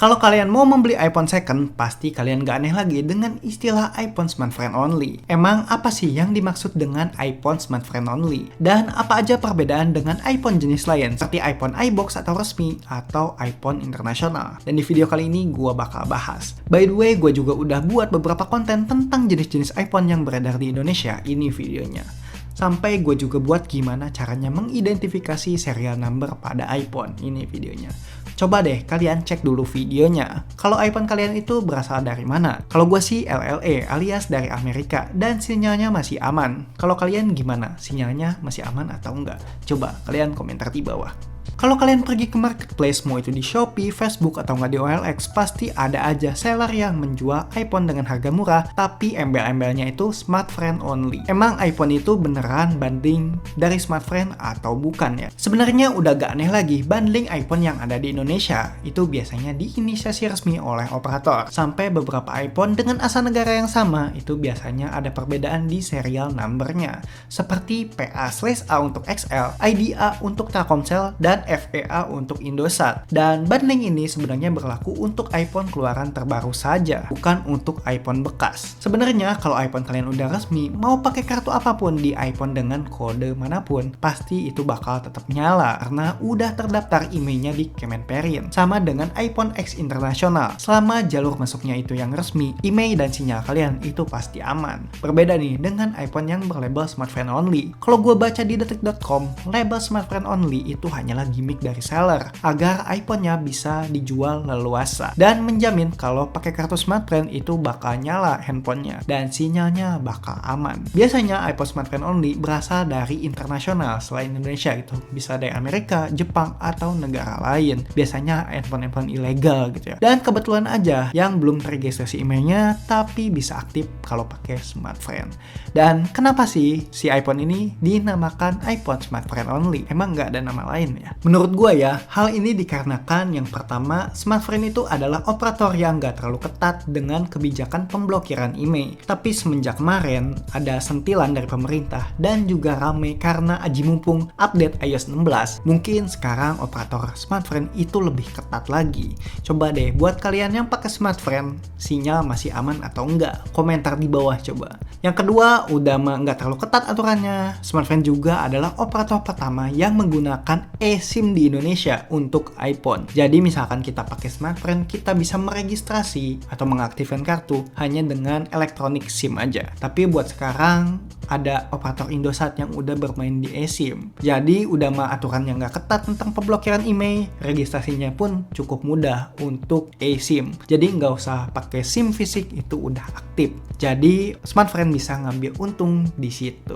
Kalau kalian mau membeli iPhone second, pasti kalian gak aneh lagi dengan istilah iPhone Smart Friend Only. Emang apa sih yang dimaksud dengan iPhone Smart Friend Only? Dan apa aja perbedaan dengan iPhone jenis lain, seperti iPhone iBox atau resmi, atau iPhone internasional? Dan di video kali ini gue bakal bahas. By the way, gue juga udah buat beberapa konten tentang jenis-jenis iPhone yang beredar di Indonesia. Ini videonya. Sampai gue juga buat gimana caranya mengidentifikasi serial number pada iPhone. Ini videonya. Coba deh kalian cek dulu videonya. Kalau iPhone kalian itu berasal dari mana? Kalau gue sih LLE alias dari Amerika dan sinyalnya masih aman. Kalau kalian gimana? Sinyalnya masih aman atau enggak? Coba kalian komentar di bawah. Kalau kalian pergi ke marketplace, mau itu di Shopee, Facebook, atau nggak di OLX, pasti ada aja seller yang menjual iPhone dengan harga murah, tapi embel-embelnya itu Smart Friend Only. Emang iPhone itu beneran banding dari Smart Friend atau bukan ya? Sebenarnya udah gak aneh lagi, bundling iPhone yang ada di Indonesia itu biasanya diinisiasi resmi oleh operator. Sampai beberapa iPhone dengan asal negara yang sama, itu biasanya ada perbedaan di serial numbernya. Seperti PA/A untuk XL, IDA untuk Telkomsel, dan FEA untuk Indosat. Dan bundling ini sebenarnya berlaku untuk iPhone keluaran terbaru saja, bukan untuk iPhone bekas. Sebenarnya kalau iPhone kalian udah resmi, mau pakai kartu apapun di iPhone dengan kode manapun, pasti itu bakal tetap nyala karena udah terdaftar emailnya di Kemenperin. Sama dengan iPhone X internasional, selama jalur masuknya itu yang resmi, email dan sinyal kalian itu pasti aman. Berbeda nih dengan iPhone yang berlabel Smart Friend Only. Kalau gue baca di detik.com, label Smart Friend Only itu hanyalah gimmick dari seller agar iPhone-nya bisa dijual leluasa dan menjamin kalau pakai kartu Smart Friend itu bakal nyala handphonenya dan sinyalnya bakal aman. Biasanya iPhone Smart Friend Only berasal dari internasional selain Indonesia, itu bisa dari Amerika, Jepang, atau negara lain. Biasanya handphone-handphone ilegal gitu ya. Dan kebetulan aja yang belum terregistrasi emailnya tapi bisa aktif kalau pakai Smart Friend. Dan kenapa sih si iPhone ini dinamakan iPhone Smart Friend Only? Emang nggak ada nama lain ya? Menurut gue ya, hal ini dikarenakan yang pertama, Smart Friend itu adalah operator yang nggak terlalu ketat dengan kebijakan pemblokiran email. Tapi semenjak kemarin, ada sentilan dari pemerintah dan juga rame karena aji mumpung update iOS 16. Mungkin sekarang operator Smart Friend itu lebih ketat lagi. Coba deh, buat kalian yang pakai Smart Friend, sinyal masih aman atau enggak? Komentar di bawah coba. Yang kedua, udah nggak terlalu ketat aturannya. Smart Friend juga adalah operator pertama yang menggunakan eSIM di Indonesia untuk iPhone. Jadi misalkan kita pakai Smart Friend, kita bisa meregistrasi atau mengaktifkan kartu hanya dengan elektronik SIM aja. Tapi buat sekarang ada operator Indosat yang udah bermain di eSIM. Jadi udah mah aturan yang nggak ketat tentang pemblokiran email, registrasinya pun cukup mudah untuk eSIM. Jadi nggak usah pakai SIM fisik, itu udah aktif. Jadi Smart Friend bisa ngambil untung di situ.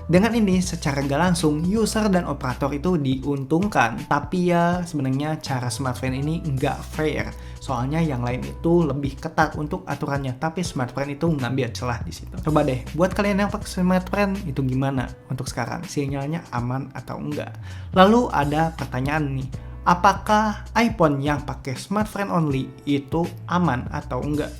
Dengan ini secara nggak langsung user dan operator itu diuntungkan. Tapi ya sebenarnya cara Smart Friend ini nggak fair. Soalnya yang lain itu lebih ketat untuk aturannya, tapi Smart Friend itu ngambil celah di situ. Coba deh, buat kalian yang pakai Smart Friend itu gimana untuk sekarang? Sinyalnya aman atau enggak? Lalu ada pertanyaan nih, apakah iPhone yang pakai Smart Friend Only itu aman atau enggak?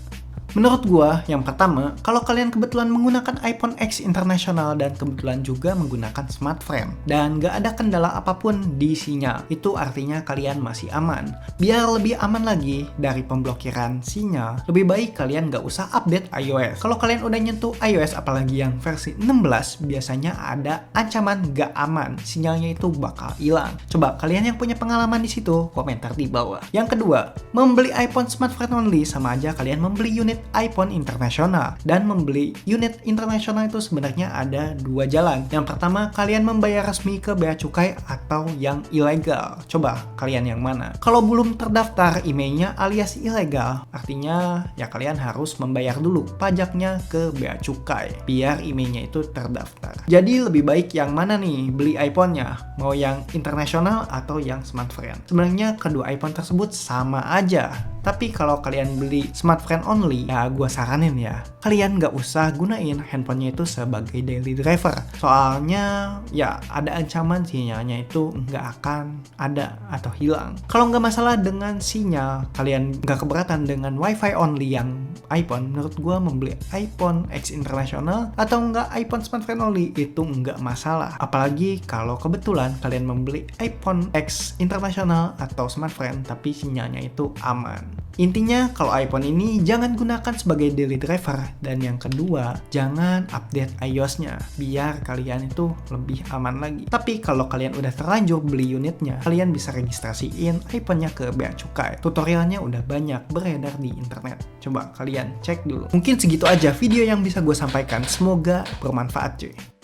Menurut gua, yang pertama, kalau kalian kebetulan menggunakan iPhone X internasional dan kebetulan juga menggunakan Smart Friend dan gak ada kendala apapun di sinyal, itu artinya kalian masih aman. Biar lebih aman lagi dari pemblokiran sinyal, lebih baik kalian gak usah update iOS. Kalau kalian udah nyentuh iOS apalagi yang versi 16, biasanya ada ancaman gak aman, sinyalnya itu bakal hilang. Coba kalian yang punya pengalaman di situ, komentar di bawah. Yang kedua, membeli iPhone Smart Friend Only sama aja kalian membeli unit iPhone internasional. Dan membeli unit internasional itu sebenarnya ada dua jalan. Yang pertama, kalian membayar resmi ke bea cukai atau yang ilegal. Coba kalian yang mana? Kalau belum terdaftar emailnya alias ilegal, artinya ya kalian harus membayar dulu pajaknya ke bea cukai biar emailnya itu terdaftar. Jadi lebih baik yang mana nih beli iPhone-nya? Mau yang internasional atau yang Smart Friend? Sebenarnya kedua iPhone tersebut sama aja. Tapi kalau kalian beli Smart Friend Only, ya gue saranin ya, kalian nggak usah gunain handphonenya itu sebagai daily driver. Soalnya ya ada ancaman sinyalnya itu nggak akan ada atau hilang. Kalau nggak masalah dengan sinyal, kalian nggak keberatan dengan WiFi only yang iPhone, menurut gue membeli iPhone X internasional atau nggak iPhone Smart Friend Only itu nggak masalah. Apalagi kalau kebetulan kalian membeli iPhone X internasional atau Smart Friend tapi sinyalnya itu aman. Intinya kalau iPhone ini jangan gunakan sebagai daily driver, dan yang kedua jangan update iOS-nya biar kalian itu lebih aman lagi. Tapi kalau kalian udah terlanjur beli unitnya, kalian bisa registrasiin iPhone-nya ke Bea Cukai. Tutorialnya udah banyak beredar di internet. Coba kalian cek dulu. Mungkin segitu aja video yang bisa gue sampaikan. Semoga bermanfaat cuy.